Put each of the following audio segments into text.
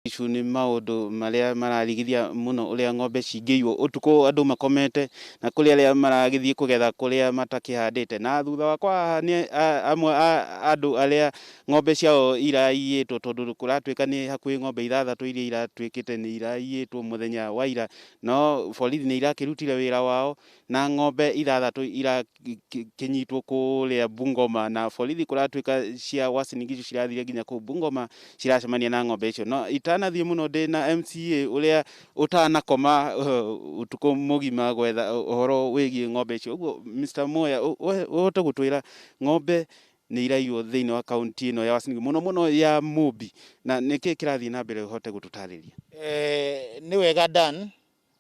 Icu nĩ maũndũ marĩa mararigithia mũno ũrĩa ng'ombe cingĩiywo ũtukũ andũ makomete na kũrĩ arĩa maragĩthiĩ kũgetha kũrĩa matakĩhandĩte. Na thutha wakwa haha nĩ amwe a andũ arĩa ng'ombe ciao iraiyĩtwo, tondũ kũratuĩka nĩ hakuhĩ ng'ombe 6 iria iratuĩkĩte nĩ iraiyĩtwo mũthenya wa ira, no borithi nĩ irakĩrutire wĩra wao na ng'ombe 6 irakĩnyitwo kũrĩa Bungoma, na borithi kũratuĩka cia Uasin Gishu cirathire nginya kũu Bungoma ciracemania na ng'ombe icio. No itanathiĩ mũno ndĩna MCA ũrĩa ũtanakoma ũtukũ mũgima gwetha ũhoro wĩgiĩ ng'ombe icio. Ũguo Mr. Moya, ũhote gũtwĩra ng'ombe nĩ iraiywo thĩinĩ wa kaunti ĩno ya Uasin Gishu, mũno mũno ya Mũmbi, na nĩkĩ kĩrathiĩ na mbere, ũhote gũtũtarĩria? Nĩ wega Dan,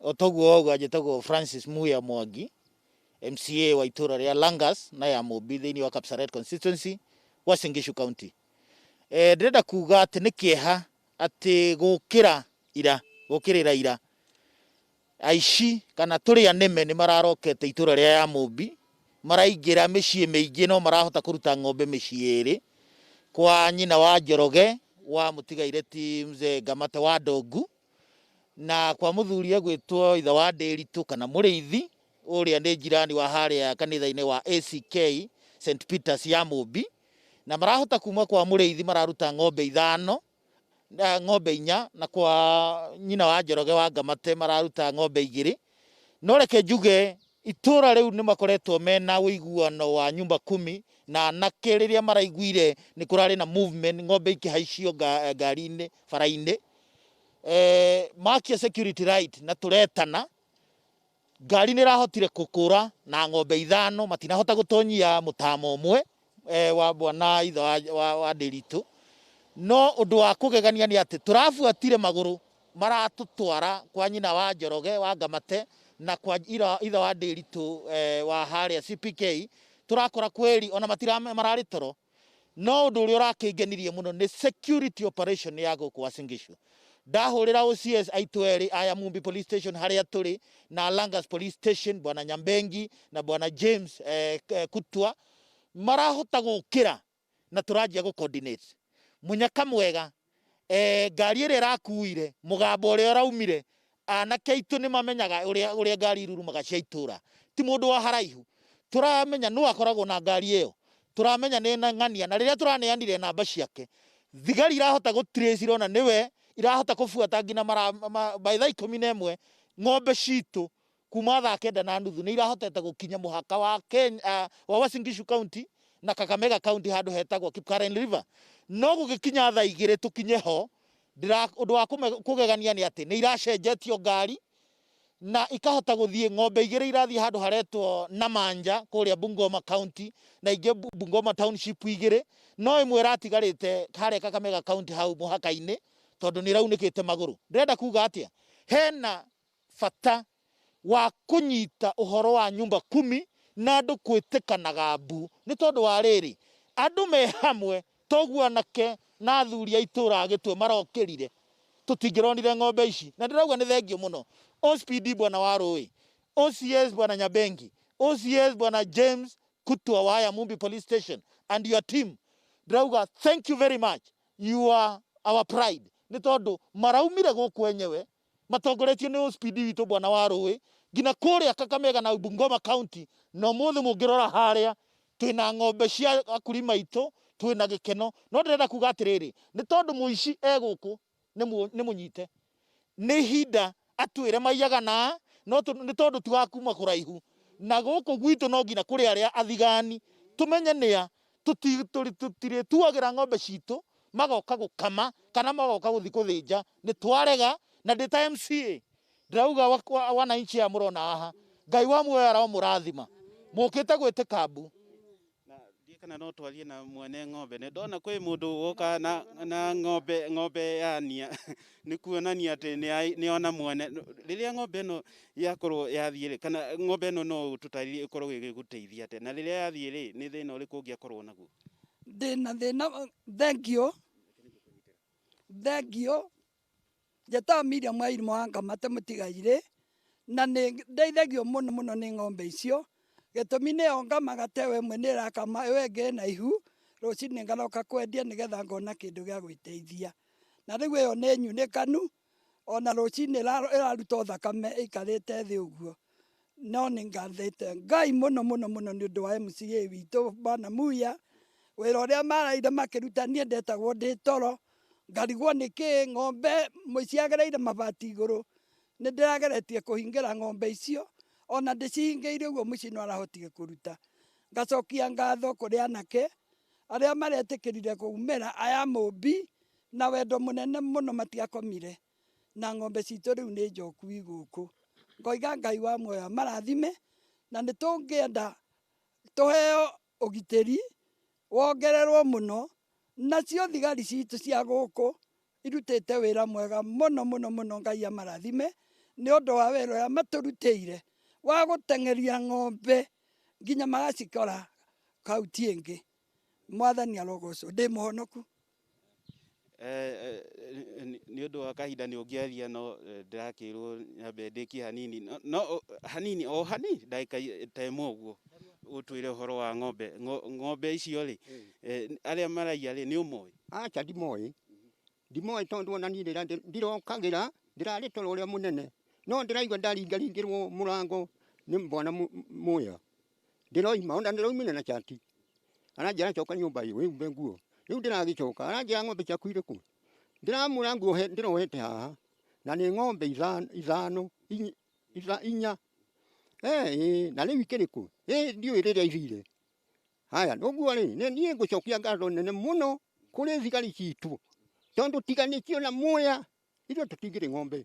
otoguo oga njĩtagwo Francis Muya Mwangi, MCA wa itũra rĩa Langas na ya Mũmbi thĩinĩ wa Kapsaret constituency, Uasin Gishu county. Ndĩrenda kuga atĩ nĩ kĩeha atĩ gũkĩrĩra ira aici kana tũrĩa nĩme nĩ mararokete itũra rĩa ya Mũmbi, maraingĩra mĩciĩ mĩingĩ no marahota kũruta ng'ombe mĩciĩ 2 kwa nyina wa Njoroge wa mũtigaire ti mzee Ngamate wa Ndongu, na kwa mũthuri gwĩtwo ithe wa Ndĩritũ kana mũrĩithi ũrĩa nĩ njirani wa harĩa kanitha-inĩ wa ACK St Peters ya Mũmbi, na marahota kuma kwa mũrĩithi mararuta ng'ombe 5 na ng'ombe 4, na kwa nyina wa Njoroge wa Ngamate mararuta ng'ombe 2. No reke njuge itũra rĩu nĩ makoretwo mena ũiguano wa nyumba 10, na nake rĩrĩa maraiguire nĩ kũrarĩ na movement ng'ombe ikĩhaicio ngari-inĩ bara-inĩ, makia security right na tũretana, ngari nĩ rahotire kũkũra na ng'ombe 5 matinahota gũtonyia mũtama ũmwe wa bwana ithe wa Ndĩritũ. No ũndũ wa kũgegania nĩ atĩ tũrabuatire magũrũ maratũtwara kwa nyina wa Njoroge wa Ngamate na kwa ithe wa Ndĩritũ wa harĩa CPK, turakora kweli ona mararĩ toro. No ũndũ ũrĩa ũrakĩngenirie mũno nĩ security operation ya gũkũ Uasin Gishu. Ndahũrĩra OCS aitũ erĩ aya Mũmbi police station harĩa tũrĩ na Langas police station, bwana Nyambengi na bwana James Kutwa, marahota gũkĩra na tũranjia gũ-coordinate. Mũnyaka mwega, ngari ĩrĩa ĩrakuire mũgambo ũrĩa ũraumire, anake aitũ nĩ mamenyaga ũrĩa ngari irurumaga cia itũra, ti mũndũ wa haraihu. Turamenya nũ akoragwo na ngari ĩyo, turamenya nĩ ng'ania, na rĩrĩa tũraneanire namba ciake thigari irahota gũ-trace irona nĩwe, irahota kũbuata nginya by thaa 11 ng'ombe citũ kuma thaa 9:30 nĩ irahotete gũkinya mũhaka wa Uasin Gishu county na Kakamega county handũ hetagwo Kipkaren River. No gũgĩkinya thaa 2 tũkinye ho, ũndũ wa kũgegania nĩ atĩ nĩ iracenjetio ngari na ikahota gũthiĩ ng'ombe 2 irathiĩ handũ haretwo Namanja kũrĩa Bungoma county na ingĩ Bungoma township 2, no ĩmwe ĩratigarĩte harĩa Kakamega county hau mũhaka-inĩ tondũ nĩ raunĩkĩte magũrũ. Ndĩrenda kuga atĩa, hena bata wa kũnyita ũhoro wa nyumba 10 na andũ kwĩtĩkanaga mbu, nĩ tondũ wa rĩrĩ andũ me hamwe toguo anake na athuri a itũra agĩtwe marokĩrire tũtingĩronire ng'ombe ici. Na ndĩrauga nĩ thengio mũno OCPD bwana wa Rũĩ, OCS bwana Nyambengi, OCS bwana James Kutwa wa ya Mũmbi police station and your team. Ndĩrauga thank you very much, you are our pride, nĩ tondũ maraumire gũkũ enyewe matongoretio nĩ OCPD witũ bwana wa Rũĩ nginya kũrĩa Kakamega na Bungoma county. Na mũthĩ mũngĩrora harĩa twĩna ng'ombe cia akuri maitũ, twĩna gĩkeno. No ndĩrenda kuga atĩrĩrĩ, nĩ tondũ mũici gũkũ nĩ mũnyite, nĩ ihinda atwĩre maiyaga na no nĩ tondũ tugakuma kũraihu na gũkũ gwitũ no nginya kũrĩ arĩa athigani tũmenye nĩa tũtirĩtuagĩra ng'ombe citũ magoka gũkama kana magoka gũthi gũthĩnja. Nĩ twarega na ndĩ ta MCA ndĩrauga wananchi ya mũrona haha, Ngai wa muoyo aramũrathima, mũkĩte gwĩtĩka mbu. Kana no twarie na mwene ng'ombe, nĩ ndona kwĩ mũndũ woka na ng'ombe yania nĩ kuonania atĩ nĩ ona mwene. Rĩrĩa ng'ombe ĩno yakorwo yathiĩ kana ng'ombe ĩno no tũtarire ĩkorwo ĩgĩgũteithia atĩ, na rĩrĩa yathiĩ rĩ nĩ thĩna ũrĩkũ ũngĩakorwo naguo? Ndĩna thĩna, thengio njĩtagwo Miriam Wairimu wa Ngamate mũtigaire, na nĩ ndeithagio mũno mũno nĩ ng'ombe icio. Gĩtũmi nĩyo ngamaga tewe ĩmwe nĩ ĩrakama ĩyo ĩngĩ na ihu, rũcinĩ ngaroka kwendia nĩgetha ngona kĩndũ gĩa gwĩteithia. na rĩu ĩyo nĩ nyunĩkanu ona rũcinĩ ĩraruta thakame ĩikarĩte thĩ ũguo. No nĩ ngathĩte Ngai mũno mũno mũno nĩ ũndũ wa MCA witũ Bwana Muya, wĩra ũrĩa maraire makĩruta. Niĩ ndetagwo ndĩ toro, ngarigwo nĩkĩ ng'ombe mũici agereire mabati igũrũ. Nĩ ndĩrageretie kũhingĩra ng'ombe icio, ona ndĩcihingĩire ũguo mũici no arahotire kũruta. Ngacokia ngatho kũrĩ anake arĩa maretĩkĩrire kũumĩra aya Mũmbi na wendo mũnene mũno matiakomire, na ng'ombe citũ rĩu nĩ njoku igũkũ. Ngoiga Ngai wa muoyo amarathime, na nĩ tũngĩenda tũheo ũgitĩri wongererwo mũno, nacio thigari citũ cia gũkũ irutĩte wĩra mwega mũno mũno mũno. Ngai amarathime nĩ ũndũ wa wĩra ũrĩa matũrutĩire wa gũteng'eria ng'ombe nginya magacikora kauntĩ ĩngĩ. Mwathani arogocwo, ndĩ mũhonoku. Nĩ ũndũ wa kahinda nĩ ũngĩaria, no ndĩrakĩrwo nyambe ndĩkie hanini, no hanini o hanini ndagĩka ta ĩmwe ũguo ũtwĩre ũhoro wa ng'ombe icio rĩ, arĩa maraiya rĩ nĩ ũmoĩ? Acha ndimoĩ tondũ ona niĩ rĩrĩa ndirokagĩra ndĩrarĩ toro ũrĩa mũnene, no ndĩraigua ndaringaringĩrwo mũrango nĩ Bwana Muya, ndĩroima ona ndĩroimire na chati, aranjĩra coka nyũmba ĩyo wĩhumbe nguo. Rĩu ndĩragĩcoka aranjĩra ng'ombe ciaku irĩkũ? Ndĩramwĩra nguo ndĩrohete haha na nĩ ng'ombe inya. Na rĩu ikĩrĩkũ? Ndiũĩ rĩrĩa ithire. Haya ũguo rĩ, niĩ ngũcokia ngatho nene mũno kũrĩ thigari citũ, tondũ tiganĩtio na Muya ithuĩ tũtingĩrĩ ng'ombe,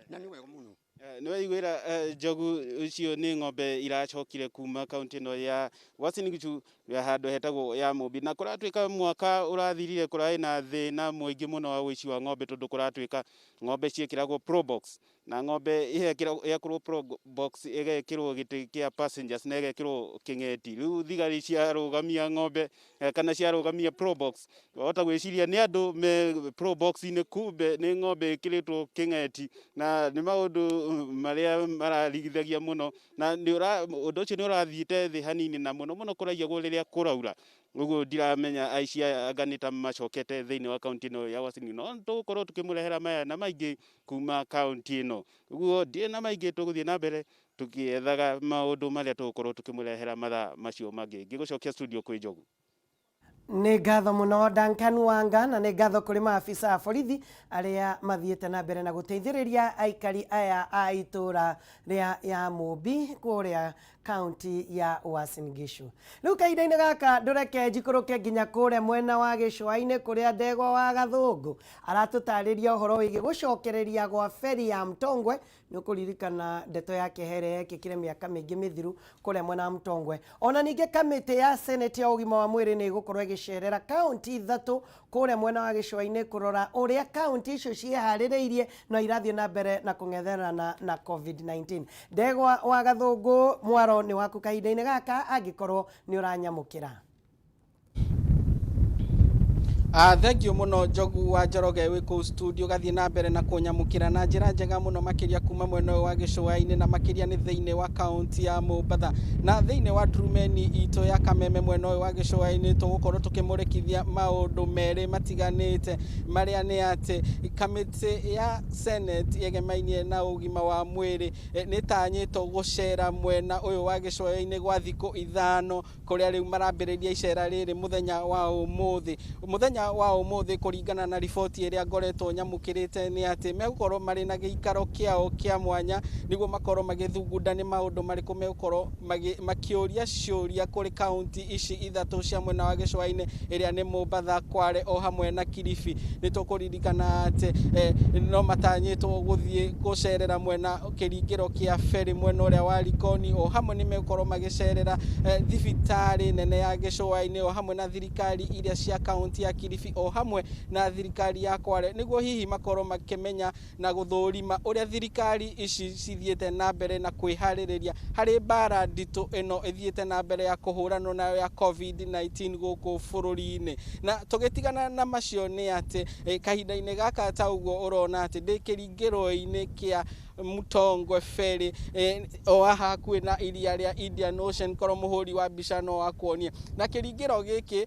na nĩ wega mũno. Nĩ waiguĩra Njogu icio nĩ ng'ombe iracokire kuma kaunti ĩno ya Uasin Gishu handũ hetagwo ya Mũmbi, na kũratuĩka mwaka ũrathirire kũrarĩ na thĩna mũingĩ mũno wa ũici wa ng'ombe, tondũ kũratuĩka ng'ombe ciĩkĩragwo pro box, na ng'ombe ĩgekĩrwo pro box ĩgekĩrwo gĩtĩ kĩa passengers na ĩgekĩrwo kĩng'eti. Rĩu thigari ciarũgamia ng'ombe kana ciarũgamia pro box, wahota gwĩciria nĩ andũ me pro box-inĩ, kumbe nĩ ng'ombe ĩkĩrĩtwo kĩng'eti, na nĩ maũndũ marĩa mararigithagia mũno, na ũndũ ũcio nĩ ũrathiĩte thĩ hanini, na mũno mũno kũraiyagwo rĩrĩa kũraura. Ũguo ndiramenya aici anga nĩ ta macokete thĩinĩ wa kaunti ĩno ya Uasin Gishu, no tũgũkorwo tũkĩmũrehera maya na maingĩ kuma kaunti ĩno. Ũguo ndirĩ na maingĩ, tũgũthiĩ na mbere tũkĩethaga maũndũ marĩa tũgũkorwo tũkĩmũrehera mathaa macio mangĩ. Ngĩgũcokia studio kwĩ Njogu. Nĩ ngatho mũno Duncan Wanga, na nĩ ngatho kũrĩ maafisa a borithi arĩa mathiĩte na mbere na gũteithĩrĩria aikari aya a itũra rĩa ya Mũmbi kũrĩa kaunti ya Uasin Gishu. Rĩu kahinda-inĩ gaka ndũreke njikũrũke nginya kũrĩa mwena wa gĩcũa-inĩ kũrĩa Ndegwa wa Gathũngũ aratũtarĩria ũhoro wĩgiĩ gũcokereria gwa feri ya Mtongwe. Nĩ ũkũririkana ndeto ya kĩhere yekĩkire mĩaka mĩingĩ mĩthiru kũrĩa mwena wa Mtongwe. Ona ningĩ kamĩtĩ ya seneti ya ũgima wa mwĩrĩ nĩ ĩgũkorwo ĩgĩcerera kaunti ithatũ kũrĩa mwena wa gĩcũa-inĩ kũrora ũrĩa kaunti icio ciĩharĩrĩirie na irathiĩ na mbere na kũng'etherana na COVID-19. Ndegwa wa Gathũngũ, mwaro nĩ waku kahinda-inĩ gaka angĩkorwo nĩ ũranyamũkĩra. Thank you mũno Njogu wa Njoroge wĩ kũu studio gathiĩ na mbere na kũnyamũkĩra na njĩra njega mũno makĩria kuma mwena ũyũ wa gĩcũa-inĩ na makĩria nĩ thĩinĩ wa kaunti ya Mũmbatha, na thĩinĩ wa Trumeni itũ ya Kameme mwena ũyũ wa gĩcũa-inĩ tũgũkorwo tũkĩmũrĩkithia maũndũ merĩ matiganĩte, marĩa nĩ atĩ kamĩtĩ ya senate yegemainie na ũgima wa mwĩrĩ nĩ tanyĩtwo gũcera mwena ũyũ wa gĩcũa-inĩ gwa thikũ 5, kũrĩa rĩu marambĩrĩria icera rĩrĩ mũthenya wa ũmũthĩ kũringana na riboti ĩrĩa ngoretwo nyamũkĩrĩte nĩ atĩ megũkorwo marĩ na gĩikaro kĩao kĩa mwanya nĩguo makorwo magĩthugunda nĩ maũndũ marĩkũ megũkorwo makĩũria ciũria kũrĩ kaunti ici ithatũ cia mwena wa gĩcũa-inĩ ĩrĩa nĩ Mũmbatha, Kware o hamwe na Kilifi. Nĩ tũkũririkana atĩ no matanyĩtwo gũthiĩ gũcerera mwena kĩringĩro kĩa feri mwena ũrĩa wa Likoni, o hamwe nĩ megũkorwo magĩcerera thibitarĩ nene ya gĩcũa-inĩ, o hamwe na thirikari iria cia kaunti ya Kilifi, o hamwe na thirikari ya Kware, nĩguo hihi makorwo makĩmenya na gũthũrima ũrĩa thirikari ici cithiĩte na mbere na kwĩharĩrĩria harĩ mbara nditũ ĩno ĩthiĩte na mbere ya kũhũranwo nayo ya COVID-19 gũkũ bũrũri-inĩ. Na tũgĩtigana na macio nĩ atĩ kahinda-inĩ gaka ta ũguo ũrona atĩ ndĩ kĩringĩro-inĩ kĩa Mtongwe ferry o hakuhĩ na iria rĩa Indian Ocean, korwo mũhũri wa mbica no akuonie, na kĩringĩro gĩkĩ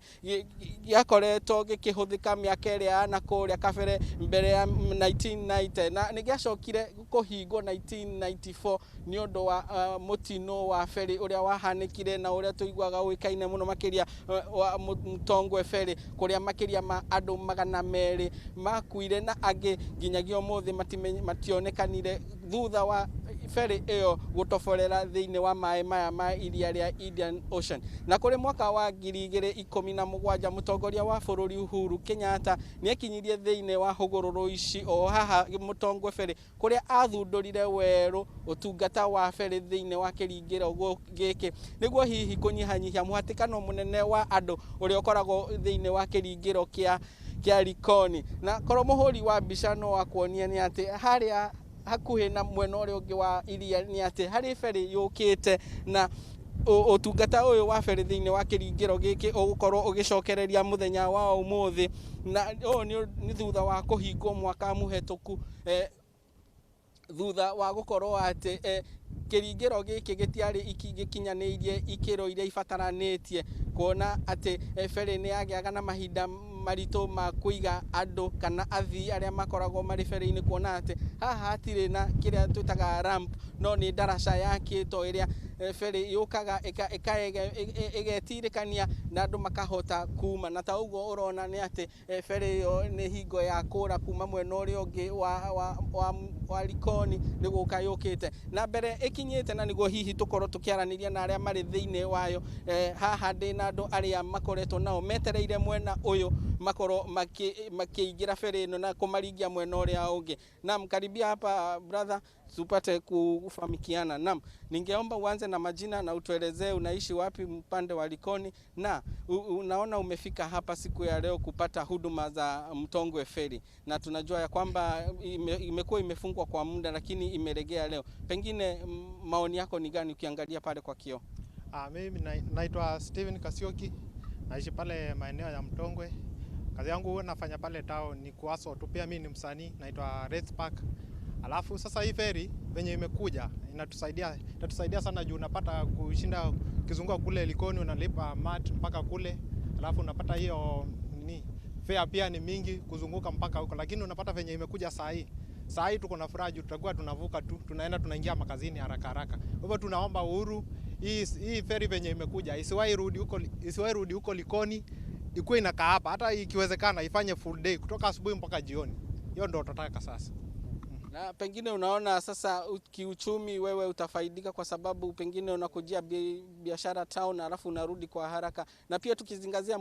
gĩakoretwo gikihuthika miaka iria na kuria kabere mbere ya 1990 na nigiacokire kuhingwo 1994 ni undu wa mutino wa feri uria wahanikire na uria tuiguaga uikaine muno makiria wa Mtongwe feri kuria makiria ma andu 200 makuire na angi nginyagia umuthi mationekanire thutha wa feri iyo gutoforera thiini wa mai maya ma iria ria Indian Ocean. Na kuri mwaka wa 2017 mutongoria wa bururi Uhuru Kenyatta ni ekinyirie thiini wa hugururu ici o haha Mtongwe feri kuria athundurire weru utungata wa feri thiini wa kiringiro giki niguo hihi kunyihanyihia muhatikano munene wa andu uria ukoragwo thiini wa kiringiro kia Likoni. Na koro muhuri wa mbica no akwonia ni ati haria hakuhi na mwena uria ungi wa iria ni ati hari feri yukite na utungata uyu wa feri thiini wa kiringiro giki ugukorwo ugicokereria muthenya wa umuthi na ni thutha wa kuhingwo mwaka muhetuku thutha wa gukorwo ati kiringiro giki gitiari ikinyaneirie ikiro iria ibataranitie kuona ati feri ni yagiaga na mahinda marito ma kuiga andu kana athii aria makoragwo mari feri-ini kuona ati haha hatire na kiria twitaga ramp no ni daraca yakitwo iria feri yukaga igetirikania na andu makahota kuma na ta uguo urona ni ati feri yo ni hingo ya kura kuma mwena uria ungi wa Likoni niguka yukite na mbere ikinyite na niguo hihi tukorwo tukiaraniria na aria mari thiini wayo haha ndina andu aria makoretwo nao metereire mwena uyu makorwo makiingira feri ino na kumaringia mwena uria ungi. Naam, karibia hapa brother tupate kufahamikiana. Naam, ningeomba uanze na majina na utuelezee unaishi wapi mpande wa Likoni na unaona umefika hapa siku ya leo kupata huduma za Mtongwe feri na tunajua ya kwamba imekuwa imefungwa kwa muda lakini imeregea leo. Pengine maoni yako ni gani ukiangalia pale kwa kioo? Mimi naitwa Steven Kasioki, naishi pale maeneo ya Mtongwe. Kazi yangu huwa nafanya pale town ni kuaso tu, pia mimi ni msanii naitwa Red Park. Alafu sasa hii feri venye imekuja inatusaidia sana juu unapata kushinda ukizunguka kule Likoni unalipa mat mpaka kule. Alafu unapata hiyo fare pia ni mingi kuzunguka mpaka huko, lakini unapata venye imekuja saa hii tuko na furaha juu tutakuwa tunavuka tu tunaenda tunaingia makazini haraka. Kwa hivyo tunaomba Uhuru hii feri venye imekuja isiwahi rudi huko Likoni, ikuwe inakaa hapa, hata ikiwezekana ifanye full day kutoka asubuhi mpaka jioni. Hiyo ndio tutataka sasa. Na pengine unaona sasa kiuchumi wewe utafaidika kwa sababu pengine unakujia biashara town alafu unarudi kwa haraka, na pia tukizingazia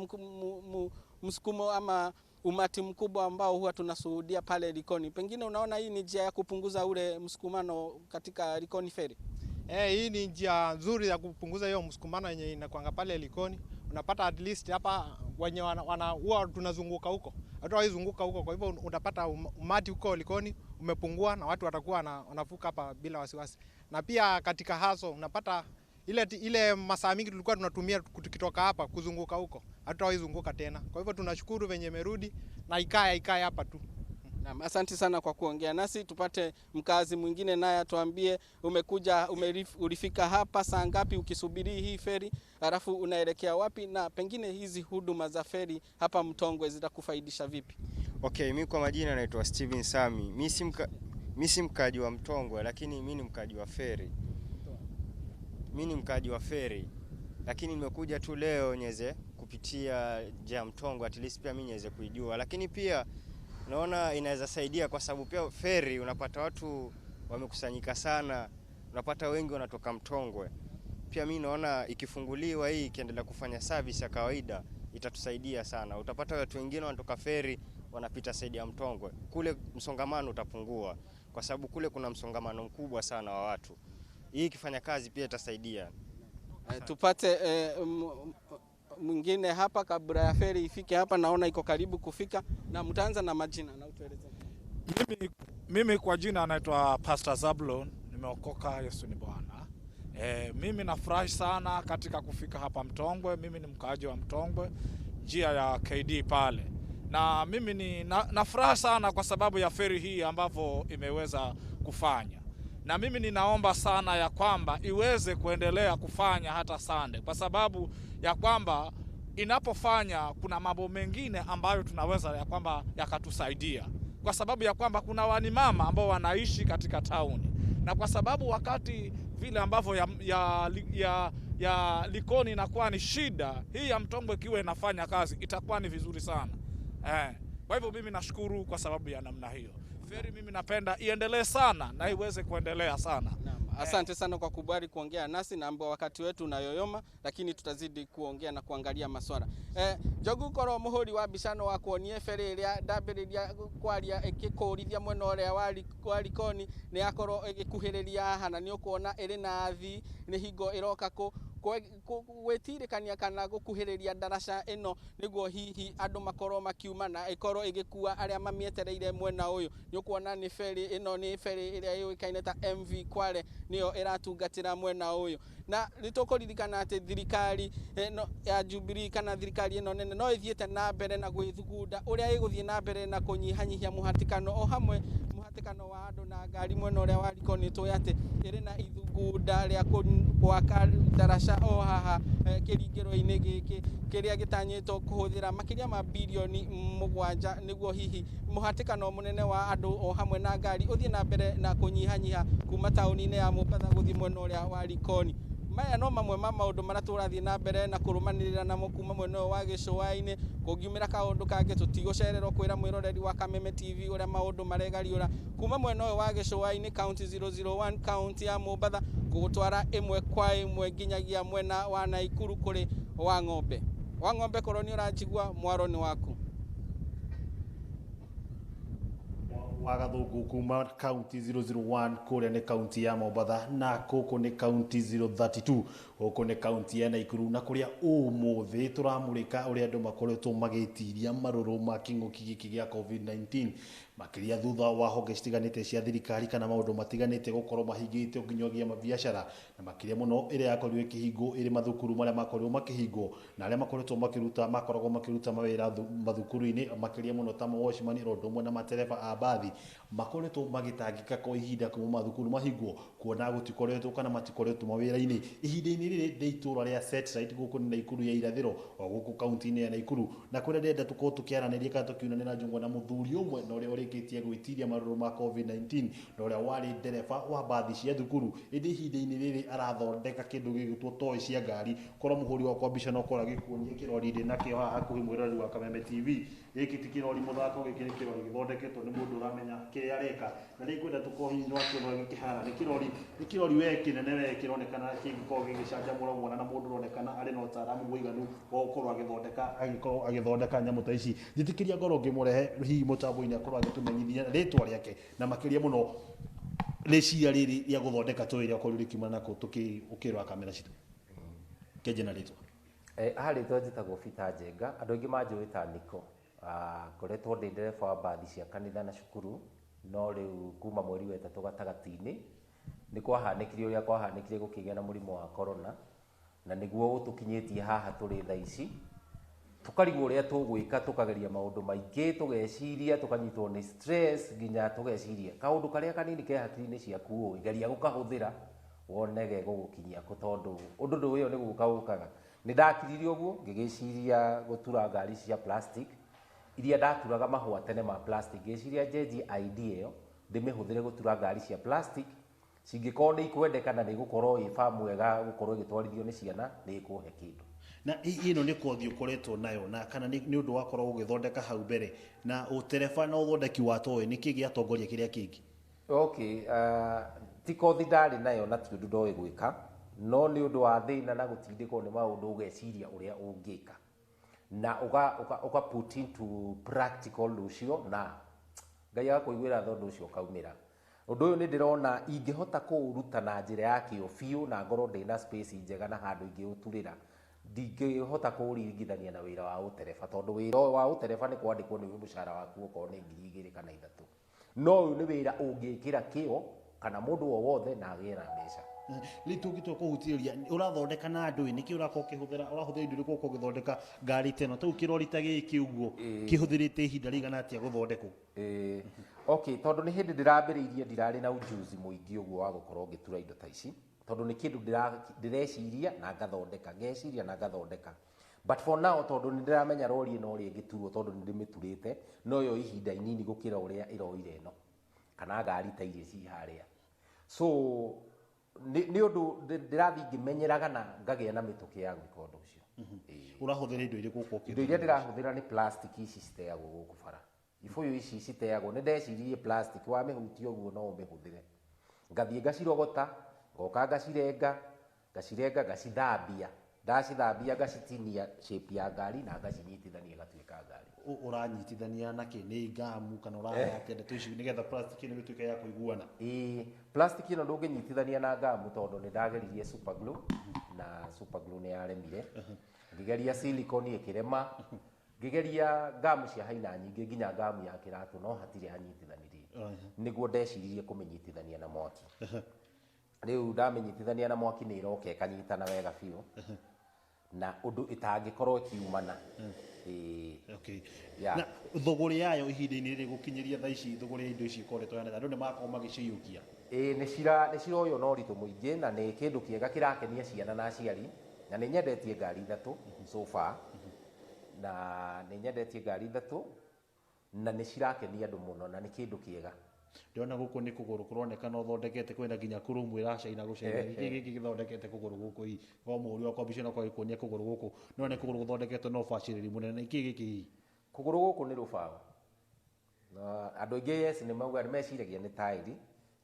msukumo ama umati mkubwa ambao huwa tunashuhudia pale Likoni, pengine unaona hii ni njia ya kupunguza ule msukumano katika Likoni feri? Hii ni njia nzuri ya kupunguza hiyo msukumano yenye inakuanga pale Likoni. Unapata at least hapa wenye huwa tunazunguka huko, hata zunguka huko, kwa hivyo utapata umati huko Likoni umepungua na watu watakuwa wanavuka hapa bila wasiwasi. Na pia katika haso unapata ile masaa mingi tulikuwa tunatumia tukitoka hapa kuzunguka huko, hata zunguka tena. Kwa hivyo tunashukuru venye merudi na ikae hapa tu. Naam, asante sana kwa kuongea nasi. Tupate mkazi mwingine naye atuambie ulifika hapa saa ngapi ukisubiri hii feri, alafu unaelekea wapi na pengine hizi huduma za feri hapa Mtongwe zitakufaidisha vipi? Okay, mimi kwa majina naitwa Steven Sami. Mimi si mkaji wa Mtongwe lakini mimi ni mkaji wa feri. Lakini nimekuja tu leo nyeze kupitia Mtongwe, at least pia mimi nyeze kuijua. Lakini pia naona inaweza saidia kwa sababu pia feri unapata watu wamekusanyika sana, unapata wengi wanatoka Mtongwe. Pia mimi naona ikifunguliwa hii ikiendelea kufanya service ya kawaida itatusaidia sana. Utapata watu wengine wanatoka feri wanapita saidi ya Mtongwe. Kule msongamano utapungua kwa sababu kule kuna msongamano mkubwa sana wa watu. Hii ikifanya kazi pia itasaidia. Tupate mwingine hapa kabla ya feri ifike hapa, naona iko karibu kufika, na mtaanza na majina na utueleze. Mimi kwa jina naitwa Pastor Zablon, nimeokoka, Yesu ni Bwana. Mimi nafurahi sana katika kufika hapa Mtongwe. Mimi ni mkaaji wa Mtongwe, njia ya KD pale. Na mimi ni nafurahi sana kwa sababu ya feri hii ambavyo imeweza kufanya. Na mimi ninaomba sana ya kwamba iweze kuendelea kufanya hata Sunday, kwa sababu ya kwamba inapofanya kuna mambo mengine ambayo tunaweza ya kwamba yakatusaidia, kwa sababu ya kwamba kuna wanimama ambao wanaishi katika tauni, na kwa sababu wakati vile ambavyo ya Likoni inakuwa ni shida, hii ya Mtongwe ikiwa inafanya kazi itakuwa ni vizuri sana. Kwa hivyo mimi nashukuru kwa sababu ya namna hiyo. Feri mimi napenda iendelee sana na iweze kuendelea sana. Asante sana kwa kubali kuongea nasi, na ambao wakati wetu unayoyoma, lakini tutazidi kuongea na kuangalia maswala. Jogu koro muhuri wa bishano wa kuonie feri iria ndambiriria kwaria ikikurithia mwena uria wa Likoni ni akorwo igikuhiriria haha, na ni ukuona iri na thi ni hingo iroka gwetirikania kana gukuhiriria daraca ino niguo hihi andu makorwo makiuma na ikorwo igikua aria mamietereire mwena uyu. Ni ukuona ni feri ino ni feri iria yuikaine ta MV Kwale niyo iratungatira mwena uyu, na nitukuririkana ati thirikari no ya Jubilee kana thirikari ino nene no ithiete na mbere na gwithugunda uria iguthie na mbere na kunyihanyihia muhatikano o hamwe muhatikano wa andu na ngari mwena uria wa Likoni twi ati iri na ithugunda ria gwaka daraca o haha kiringiro-ini giki kiria gitanyitwo kuhuthira makiria ma bilioni 7 niguo hihi muhatikano munene wa andu o hamwe na ngari uthie na mbere na kunyihanyiha kuma tauni-ini ya Mombasa guthie mwena uria wa Likoni. Maya no mamwe ma maundu maria turathie na mbere na kurumanirira namo kuma mwena wa gicua-ini. Kungiumira kaundu kangi tutigucererwo kwira mwiroreri wa Kameme TV uria maundu maregariura kuma mwena wa gicua-ini county 001 county ya Mombasa kugutwara imwe kwa imwe nginyagia mwena wa Naikuru kuri wa ng'ombe korwo ni uranjigua mwaro ni waku. Wagathungu kuma county 001 kuria ni county ya Mombasa, na kuku ni county 032 huko ni county ya Naikuru, na kuria umuthi turamurika uria andu makoretwo magitiria maruru ma king'uki giki gia COVID-19 makiria thutha wa honge citiganite cia thirikari kana maundu matiganite gukorwo mahingite nginyagia mabiacara, na makiria muno iria yakorirwo ikihingo iri mathukuru maria makorirwo makihingo na aria makoretwo makiruta mawira mathukuru-ini makiria muno ta washman rondo mwe na matereba a bathi makoretwo magitangika kwa ihinda kuma mathukuru mahingwo kuona gutikoretwo kana matikoretwo mawira-ini ihinda-ini riri ndeitura ria satellite guku ni Naikuru ya irathiro o guku county-ini ya Naikuru, na kuria ndenda tukorwo tukiaraniria kana tukiunanira njungwa na muthuri umwe na uria urikitie gwitiria maruru ma COVID-19 na uria wari ndereba wa bathi cia thukuru indi ihinda-ini riri arathondeka kindu gigitwo toy cia ngari korwo muhuri wa kwambisha no kora gikuonie kirori ndi nakio haha hakuhi mwirori wa Kameme TV giki ti kirori muthako giki ni kirori githondeketwo ni mundu uramenya kiria areka, na ni ngwenda tukohi no akirori gikihana ni kirori we kinene we kironekana kingikorwo gigicanjamura mwana na mundu uronekana ari na utaramu muiganu wa gukorwo agithondeka nyamu ta ici. Njitikiria ngoro ngimurehe hihi mutambo-ini akorwo agitumenyithia ritwa riake na makiria muno riciria riri ria guthondeka toy ria akorwo rikiuma nako ukirwa kamera citu kejena ritwa hari to njitagwo Peter Njenga, andu aingi manjui ta Niko. Koretwo ndi ndereba wa bathi cia kanitha na cukuru, no riu kuma mweri wa 3 gatagati-ini ni kwahanikire uria kwahanikire gukigia na murimo wa corona, na niguo utukinyitie haha turi tha ici tukarigwo uria tugwika tukageria maundu maingi tugeciria tukanyitwo ni stress nginya tugeciria kaundu karia kanini ke hakiri-ini ciaku igeria gukahuthira wonege gugukinyia ku tondu undu uyu ni gukagukaga ni ndakiririe uguo ngigiciria gutura ngari cia plastic iria ndaturaga mahua tene ma plastic ngiciria njenji idea iyo ndimihuthire gutura ngari cia plastic cingikorwo ni ikwendekana ni gukorwo i farm wega gukorwo igitwarithio ni ciana ni ikuhe kindu na ino ni kothi ukoretwo nayo na kana ni undu wakorwo ugithondeka hau mbere na utereba na uthondeki wa toy ni kigi atongoria kiria kingi. Okay, ti kothi ndari nayo na ti undu ndoi gwika, no ni undu wa thina na gutindikwo ni maundu ugeciria uria ungika na uka put into practical ucio na ngai agakuiguira thondu ucio kaumira. Undu uyu ni ndirona ingihota kuuruta na njira ya kiobiu na ngoro ndina space njega na handu ingiuturira ndingihota kuuringithania na wira wa utereba tondu wira wa utereba ni kwandikwo ni mushara waku ukorwo ni 2,000 kana 3,000, no uyu ni wira ungikira kio kana mundu o wothe na agie na mbeca. Litu gitwe kuhutiria urathondeka na andu niki urako kihuthira urahuthira indu riko kugithondeka ngari teno tu kirori ta giki uguo kihuthirite ihinda rigana atia guthondekwo. Okay, tondu ni hindi ndirambiriirie ndirari na ujuzi muingi uguo wa gukorwo ngitura indo ta ici tondu ni kindu ndireciria na ngathondeka ngeciria na ngathondeka but for now tondu ndiramenya rori ino ri ngiturwo tondu ndimiturite no yo ihinda inini gukira uria iroire no kana ngari ta iria ci haria so ni undu ndirathi ngimenyeraga na ngagia na mituki ya gwika undu ucio urahuthira indo iri guku indo iria ndirahuthira ni plastic ici citeagwo guku bara ibuyu ici citeagwo ni ndeciririe plastic wa mihuti oguo no umihuthire ngathie ngacirogota ngoka ngacirenga ngacithambia ndacithambia ngacitinia shape ya ngari na ngacinyitithania gatuika ngari uranyitithania na ni gamu kana urahaya kende tuici nigetha plastic ino gituika ya kuiguana plastic ino ndunginyitithania na gamu tondu ni ndageririe super glue na super glue ni yaremire ngigeria silicone ikirema ngigeria gamu cia haina nyingi nginya gamu ya kiratu no hatire hanyitithanirie niguo ndeciririe kuminyitithania na mwaki riu ndamenyitithania na mwaki ni iroka ikanyitana wega biu na undu itangikorwo kiumana okay na thogori yayo ihinda-ini riri gukinyiria thaa ici thogori ya indo ici ikoretwo yana andu ni makorwo magiciyukia ni ciroyo no ritu muingi na ni kindu kiega kirakenia ciana na aciari na ni nyendetie ngari ithatu so far na ni nyendetie ngari ithatu na ni cirakenia andu muno na ni kindu kiega ndona guku ni kuguru kuronekana uthondekete kwina nginya kurumu iracaina gucera giki githondekete kuguru guku hii o muri wa kwambicana kwa ikunia kuguru guku no ni kuguru guthondekete no baciriri munene iki giki kuguru guku ni rubaũ na andu aingi yes ni mauga ni meciragia ni tairi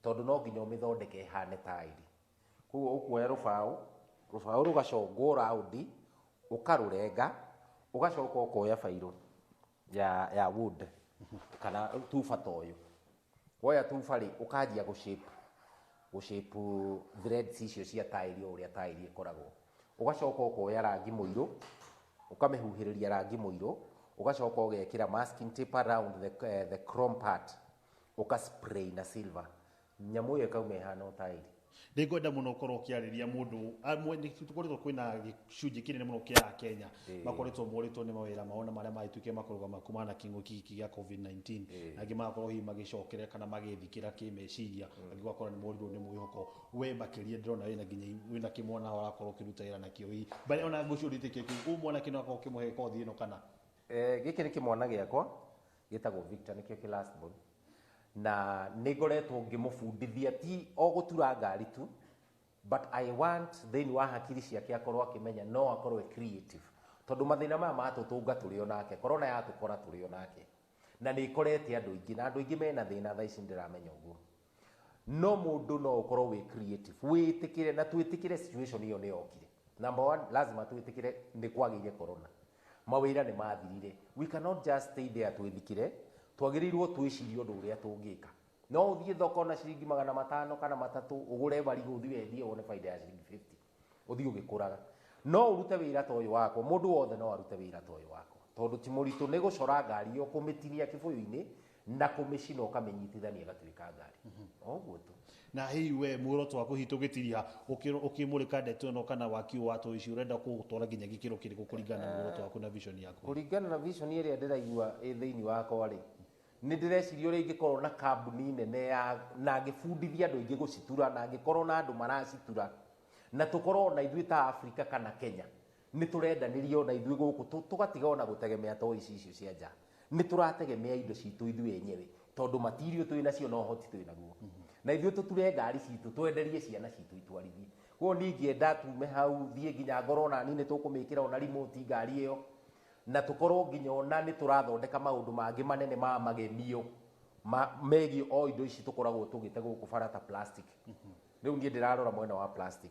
tondu no nginya umithondeke ihane tairi kuguo ukuoya rubaũ rugacongwo raundi ukarurenga ugacoka ukoya bairo ya wood kana tuba toyo woya tuba ri ukanjia gushape threads icio cia tairi uria tairi ikoragwo ugacoka ukoya rangi muiru ukamihuhiriria rangi muiru ugacoka ugekira masking tape around the chrome part ukaspray na silver nyamu iyo ikauma ihana tairi ndi ngwenda muno korwo kiariria mundu amwe ni tukoretwo kwina gicunji kinene muno kia Kenya makoretwo moritwo ni mawira maona maria maituike makoruga makumana kinguki giki gia covid-19 angi makorwo hi magicokere kana magithikira kimeciria angi gwakorwo ni morirwo ni mwihoko we makiria ndirona wina nginya wina kimwana warakorwo kiruta ira nakio hi bali ona ngucurite kiki umwana kino akorwo kimuhe kothi ino kana giki ni kimwana giakwa gitagwo Victor nikio ki last born na nigoretwo ngimufundithia ti o gutura ngari tu but I want then wa hakiri ciake akorwo akimenya no akorwo creative tondu mathina maya matutunga turio nake corona yatukora turio nake na ni ikorete andu ingi na andu ingi mena thina tha ici ndiramenya uguo no mundu no ukorwo wi creative witikire na twitikire situation iyo ni yokire number 1 lazima twitikire ni kwagire corona mawira ni mathirire we cannot just stay there twithikire twagirirwo twicirie undu uria tungika no uthie thoko na ciringi 500 kana 3 ugure barigo uthie wendie wone faida ya ciringi 50 uthie ugikuraga no urute wira ta uyu wako mundu wothe no arute wira ta uyu wako tondu ti muritu ni gucora ngari yo kumitinia kibuyu-ini na kumicina ukamenyitithania gatuika ngari oguo tu na hii we muoroto wa kuhitugitiria ukimurika ndeto no kana wakio watu ici urenda kugutwara nginya gikiro kiriku kuringana na muoroto waku na vision yaku kuringana na vision iria ndiraigua thiini wakwa ri ni ndireciria uria ingikorwo na kambuni nene ya na ngibundithia andu ingi gucitura na ngikorwo na andu maracitura na tukorwo na ithuĩ ta Africa kana Kenya ni turendanirio na ithuĩ guku tugatiga ona gutegemea to ici icio cia nja ni turategemea indo citu ithuĩ enyewe tondu material twinacio no hoti twinaguo na ithuĩ tuture ngari citu twenderie ciana citu itwarithie kuo ningienda tume hau thie nginya ngorwo na ni tukumikira ona remote ngari iyo na tukorwo nginya ona ni turathondeka maundu mangi manene ma magemio megi o indo ici tukoragwo tugite guku barata plastic riu ngi ndirarora mwena wa plastic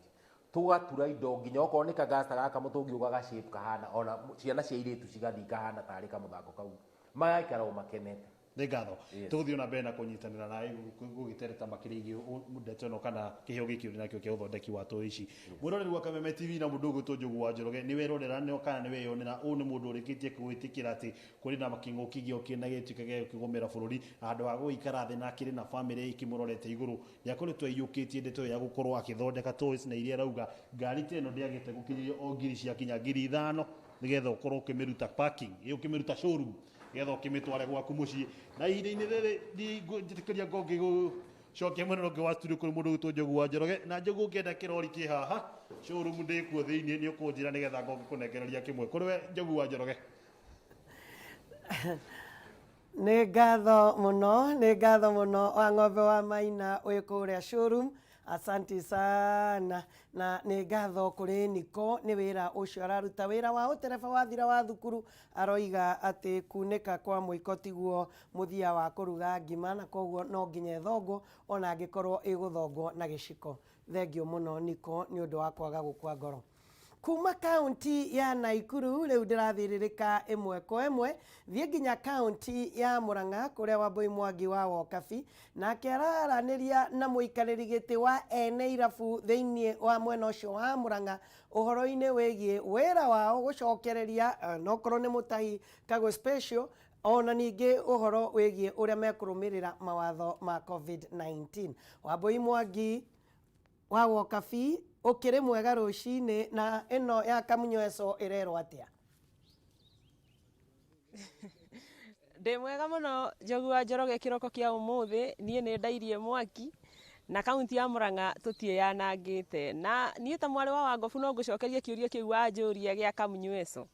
tugatura indo nginya okorwo ni kagasta gaka mutungi ugaga shape kahana ona ciana cia iritu cigathi kahana tari kamuthako kau magaikara o makenete ni ngatho tuguthie na mbere na kunyitanira nawe gugitereta makirigi ndeto no kana kiheo giki uri nakio kia uthondeki wa to ici muroreri wa Kameme TV na mundu gutu njugu wa Njoroge ni werorera ni kana ni weyonera u ni mundu urikitie kwitikira ati kuri na makinguki gio kina gitike kigomera bururi andu a guikara thi na kiri na family ikimurorete iguru yakoretwo iyukitie ndeto ya gukorwo akithondeka toys na iria rauga ngari teno ndiagite gukinyiria o ngiri cia kinya ngiri 5 nigetha ukorwo ukimiruta parking iyo ukimiruta showroom getho kimitware gwaku mucii na ihinda-ini riri ndigwitikiria ngongi cokia mwena ũngĩ wa studio kũrĩ mũndũ witũ Njogu wa Njoroge na Njogu ũngĩenda kĩrori kĩ haha showroom ndĩkuo thĩinĩ nĩ ũkũnjĩra nĩgetha ngoke kũnengereria kĩmwe kũrĩ we Njogu wa Njoroge. nĩ ngatho mũno wa ng'ombe wa Maina wĩ kũrĩa showroom. Asanti sana na nĩ ngatho kũrĩ Niko nĩ wĩra ũcio araruta wĩra wa ũtereba wathira wa thukuru aroiga atĩ kunĩka kwa mũiko tiguo mũthia wa kũruga ngima na koguo no nginya thongo ona angĩkorwo ĩgũthongwo na gĩciko. Thengio mũno Niko nĩ ũndũ wa kwaga gũkua ngoro. Kuma kaunti ya Naikuru rĩu ndĩrathirĩrĩka ĩmwe kwa ĩmwe thiĩ nginya kaunti ya Murang'a kũrĩa Wambui Mwangi wa Wokabi nake araranĩria na mũikarĩri gĩtĩ wa ene irabu thĩinĩ wa mwena ũcio wa Murang'a ũhoro-inĩ wĩgiĩ wĩra wao gũcokereria nokorwo nĩ mũtahi Kagwe Special ona ningĩ ũhoro wĩgiĩ ũrĩa mekũrũmĩrĩra mawatho ma COVID-19. Wambui Mwangi wa Wokabi ukiri mwega rucini na ino ya Kamunyweso irerwo atia? Ndi mwega muno Njogu wa Njoroge kiroko kia umuthi nie ni ndairie mwaki na kaunti ya Murang'a tutie yanangite na nie ta mwari wa Wangobu no ngucokerie kiuria kiu wanjuria gia Kamunyweso.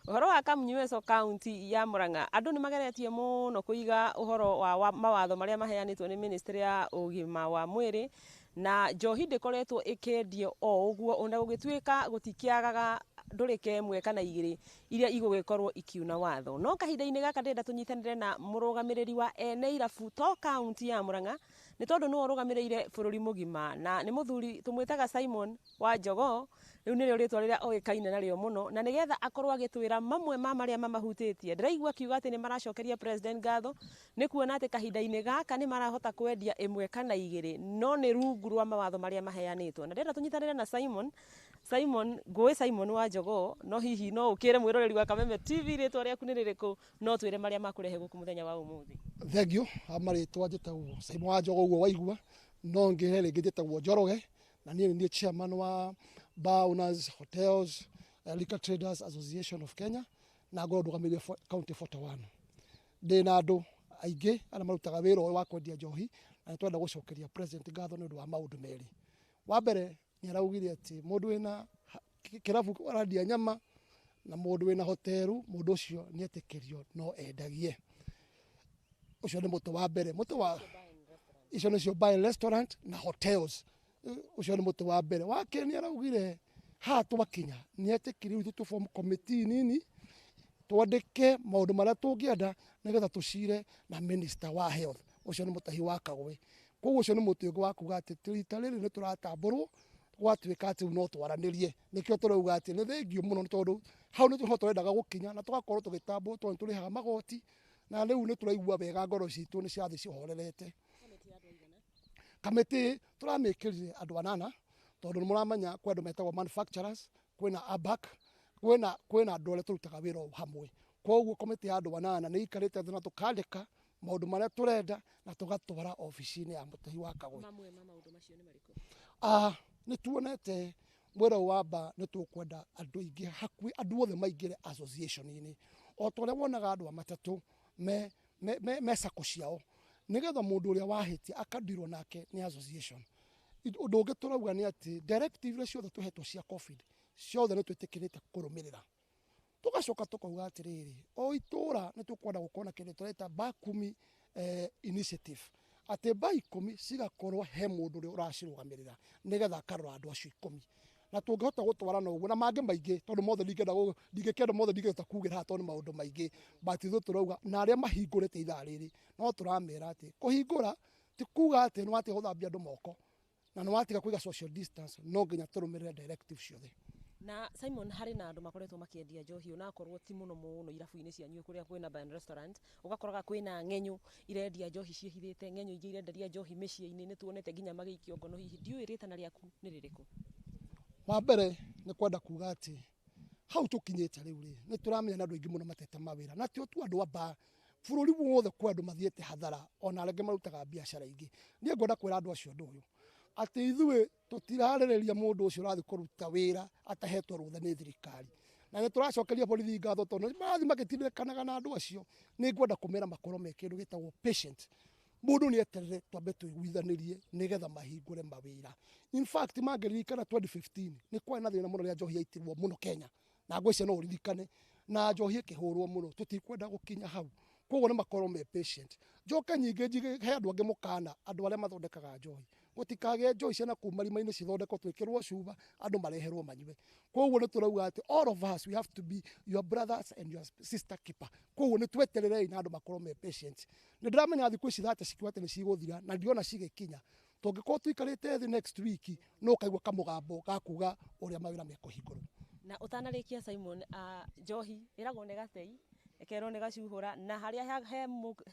Uhoro wa Kamunyweso kaunti ya Murang'a andu ni mageretie muno kuiga uhoro wa mawatho maria maheanitwo ni ministry ya ugima wa mwiri na njohi ndikoretwo ikendio o uguo ona gugituika gutikiagaga ndurike imwe kana igiri iria igũgĩkorwo ikiuna watho no kahinda-inĩ gaka ndenda tunyitanire na mũrũgamĩrĩri wa ene irabu to kaunti ya Murang'a nĩ tondũ nĩwe ũrũgamĩrĩire bũrũri mũgima na nĩ mũthuri tũmwĩtaga Simon wa Njogo rĩu nĩrĩo rĩtwa rĩrĩa oĩkaine narĩo mũno na nĩgetha akorwo agĩtwĩra mamwe ma marĩa mamahutĩtie. Ndĩraigua kiuga atĩ nĩ maracokeria president ngatho nĩ kuona atĩ kahinda-inĩ gaka nĩ marahota kwendia ĩmwe kana igĩrĩ no nĩ rungu rwa mawatho marĩa maheanĩtwo na ndenda tunyitanire na Simon ngũĩ Simon wa Njogo no hihi no ũkĩre mwĩroreri wa Kameme TV rĩtwa rĩaku nĩ rĩrĩkũ no twĩre marĩa makũrehe gũkũ mũthenya wa ũmũthĩ. Thengio amarĩtwa njĩtagwo Simon wa Njogo ũguo waigua no ngĩhe rĩngĩ njĩtagwo Njoroge na niĩ nĩ chairman wa Bar Owners Hotels Liquor Traders Association of Kenya na ngorwo ndũgamĩrĩire county 41. Ndĩna andũ aingĩ arĩa marutaga wĩra ũyũ wa kwendia njohi na nĩtwenda gũcokeria president ngatho nĩ ũndũ wa maũndũ merĩ. Wa mbere nĩ araugire atĩ mũndũ wĩna kĩrabu arandia nyama na mũndũ wĩna hoteru mũndũ ũcio nĩ etĩkĩrio no endagie. Ũcio nĩ mũtĩ wa mbere. Mũtĩ wa icio nĩcio bar and restaurant na hotels. Ũcio nĩ mũtĩ wa mbere. Wa kerĩ nĩ araugire haha twakinya nĩ etĩkĩrio itũ tũform committee nini twandĩke maũndũ marĩa tũngĩenda nĩgetha tũcire na minister wa health. Ũcio nĩ mũtahi wa Kagwe. Koguo ũcio nĩ mũtĩ ũngĩ wa kuga atĩ rita rĩrĩ nĩ tũratambũrwo gwatuĩka atĩ no twaranĩrie nĩkĩo tũrauga atĩ nĩ thengio mũno nĩ tondũ hau nĩ tũho tũrendaga gũkinya na tũgakorwo tũgĩtambwo tondũ tũrĩhaga magoti na rĩu nĩ tũraigua wega ngoro citũ nĩ ciathiĩ cihorerete. Kamĩtĩ tũramĩkĩrire andũ anana tondũ nĩ mũramenya kwĩ andũ metagwo manufacturers kwĩna ABAC kwĩna andũ arĩa tũrutaga wĩra o hamwe. Koguo kamĩtĩ ya andũ anana nĩ ikarĩte thĩ na tũkandĩka maũndũ marĩa tũrenda na tũgatwara ofici-inĩ ya mũtahi wa Kagwe. Mamwe ma maũndũ macio nĩ marĩkũ? Nĩ tuonete wĩra wa mba nĩ tũkwenda andũ aingĩ hakuhĩ andũ othe maingĩre association-inĩ o ta ũrĩa wonaga andũ matatũ me sacco ciao nĩgetha mũndũ ũrĩa wahĩtia akadirwo nake nĩ association. Ũndũ ũngĩ tũrauga nĩ atĩ directive iria ciothe tũhetwo cia COVID ciothe nĩ twĩtĩkĩrĩte kũrũmĩrĩra. Tugacoka tukauga atiriri o itura nĩ tukwenda gũkorwo na kĩndũ tũreta bar 10 initiative atĩ bar 10 cigakorwo he mũndũ ũrĩa ũracirũgamĩrĩra nĩgetha akarora andũ acio 10 na tũngĩhota gũtwarana ũguo na mangĩ maingĩ tondũ mothe ndingĩkenda mothe ndingĩhota kugĩra haha tondũ maũndũ maingĩ but ithuĩ tũrauga na arĩa mahingũrĩte ithaa rĩrĩ no tũramera atĩ kũhingũra ti kuga atĩ nĩ watiga gũthambia andũ moko na nĩ watiga kũiga social distance no nginya tũrũmĩrĩre directive ciothe. Na Simon harĩ na andũ makoretwo makĩendia njohi onakorwo ti mũno irabu-inĩ cianyu kũrĩa kwĩna bar and restaurant ugakoraga kwĩna ng'enyu irendia njohi ciĩhithĩte ng'enyu ingĩ irenderia njohi mĩciĩ-inĩ nĩ tuonete nginya magĩikio ngono hihi ndiũĩ rĩtana rĩaku nĩ rĩrĩkũ? Wa mbere nĩ kwenda kuga atĩ hau tũkinyĩte rĩu rĩ nĩ tũramenya na andũ aingĩ mũno matete mawĩra na tio tu andũ a bar bũrũri wothe kwa andũ mathiĩte hathara ona arĩa marutaga biacara ingĩ. Niĩ ngwenda kwĩra andũ acio ũndũ ũyũ atĩ ithuĩ tũtirarĩrĩria mũndũ ũcio ũrathiĩ kũruta wĩra atahetwo rũtha nĩ thirikari na nĩ tũracokeria borithi ngatho tondũ marathiĩ magĩtindĩkanaga na andũ acio. Nĩ ngwenda kũmera makorwo me kĩndũ gĩtagwo patient mundu ni eterere twambe twiguithanirie nigetha mahingure mawira. In fact mangeririkana 2015 ni kwa na thina muno ria njohi yaitirwo muno Kenya na ngwicia no uririkane na njohi ikihurwo muno tutikwenda gukinya hau koguo ni makorwo me patient njoke nyinge njige he andu angi mukana andu aria mathondekaga njohi gutikage njohi ciana kuma rima-ini cithondekwo twikirwo cuba andu mareherwo manyue koguo ni turauga ati all of us we have to be your brothers and your sister keeper koguo ni twetererei na andu makorwo me patient ni ndiramenya thikũ ici thate cikiuga ati ni ciguthira na ndiona cigikinya tungikorwo tuikarite thi next week no kaigua kamugambo ga kuga uria mawira mekuhingurwo. Na utanarikia Simon, njohi iragwo ni gatei ekerwo ni gacuhura na haria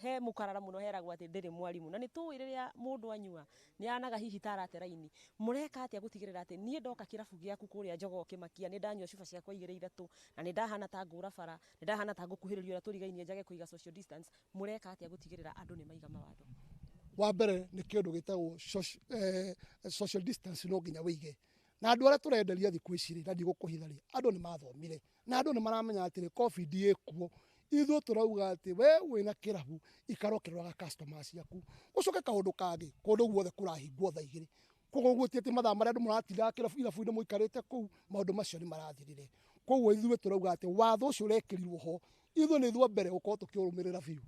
he mukarara muno heragwo ati ndiri mwarimu na ni tu riria mundu anyua ni anaga hihi tarate raini mureka atia gutigirira ati nie ndoka kirabu giaku kuria Njogoo kimakia ni ndanyua cuba ciakwa 2-3 na ni ndahana ta ngura bara ni ndahana ta ngukuhiririo na turigainie njage kuiga social distance mureka atia gutigirira andu ni maiga mawatho. Wa mbere ni kindu gitagwo social distance no nginya wige na andu aria turenderia thiku ici ri na ndigukuhitha ri andu ni mathomire na andu ni maramenya ati covid ikuo ithu turauga ati we wina kirabu ikarokerwa customers yaku ucoke kaundu kangi kundu guothe kurahingwo thaa 2 koguo gutie ati mathaa maria andu muratira irabu-ini muikarite kuu maundu macio ni marathirire koguo ithuĩ turauga ati watho ucio urekirirwo ho ithuĩ ni thua mbere gukorwo tukiurumirira biu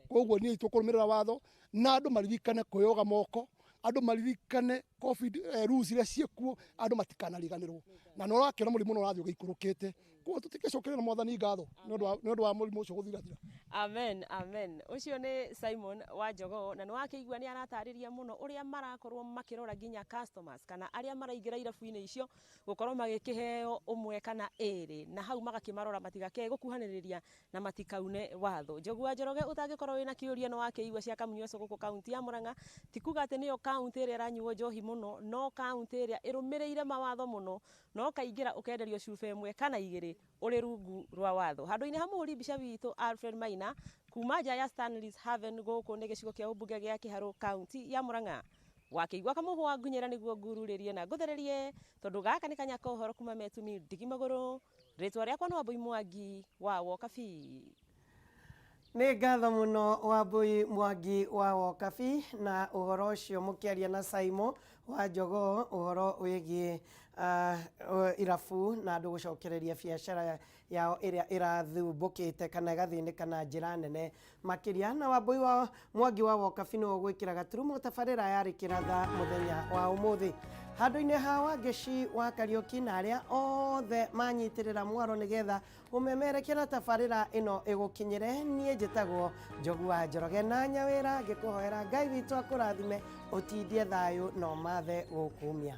koguo ni tukurumirira watho na andu maririkane kuyoga moko andu maririkane covid rules iria ciekuo andu matikanariganirwo na no rakiona murimu no rathio giikurukite koguo tutikicokerera mwathani ngatho ni undu wa murimu ucio guthirathira. Amen, amen. Ucio ni Simon wa Njogoo na ni wakiigua ni aratariria muno uria marakorwo makirora nginya customers kana aria maraigira irabu-ini icio gukorwo magikiheo umwe kana eri na hau magakimarora matigake gukuhaniriria na matikaune watho. Njogoo wa Njoroge utangikorwo wina kiuria no wakiigua cia Kamunyoso guku kaunti ya Murang'a tikuga ati niyo kaunti iria iranyuo njohi muno no kaunti iria irumireire mawatho muno no kaingira ukenderio cuba imwe kana igiri uri rungu rwa watho. Handu-ini ha muhuri mbica witu Alfred Maina kuma nja ya Stanley's Haven guku ni gicigo kia ubunge gia Kiharu kaunti ya Murang'a wakiigua kamuhwa ngunyera niguo ngururirie na nguthererie tondu gaka ni kanya kohoro kuma metumi ndigi maguru ritwa riakwa no Wambui Mwangi wa Wokabi. Nĩ ngatho mũno Wambui Mwangi wa Wokabi na ũhoro ũcio mũkĩaria na Simon wa Njogoo ũhoro wĩgiĩ irabu na andũ gũcokereria biacara yao ĩrĩa ĩrathumbũkĩte kana ĩgathĩnĩka na njĩra nene makĩria. Na Wambui wa Mwangi wa Wokabi nĩwe gwĩkĩra gaturumo tabarĩra yarĩkĩra thaa mũthenya wa ũmũthĩ handũ-inĩ ha Wangeci wa Kariũki na arĩa othe manyitĩrĩra mwaro nĩgetha ũmemerekia na tabarĩra ĩno ĩgũkinyĩre. Niĩ njĩtagwo Njogoo wa Njoroge na nyawĩra ngĩkũhoera Ngai witũ akũrathime ũtindie thayũ na ũmathe gũkumia.